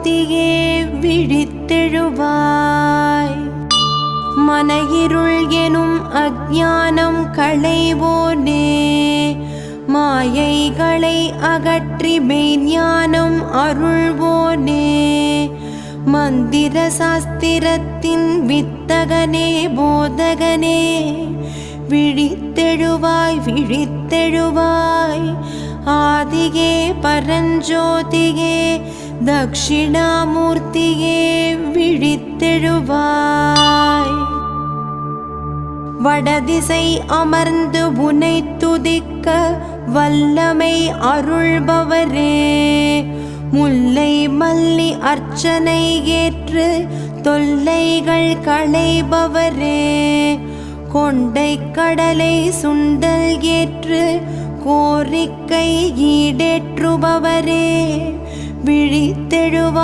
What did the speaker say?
மூர்த்தியே விழித்தெழுவாய். மனையிருள் எனும் அஞ்ஞானம் களைவோனே, மாயைகளை அகற்றி மெய்ஞானம் அருள்வோனே, மந்திர சாஸ்திரத்தின் வித்தகனே போதகனே, விழித்தெழுவாய் விழித்தெழுவாய். ஆதியே பரஞ்சோதியே தக்ஷிணாமூர்த்தியே விழித்தெழுவாய். வடதிசை அமர்ந்து உனை துதிக்க வல்லமை அருள்பவரே, முல்லை மல்லி அர்ச்சனை ஏற்று தொல்லைகள் களைபவரே, கொண்டை கடலை சுண்டல் ஏற்று கோரிக்கை ஈடேற்றுபவரே, விழித்தெழுவாய்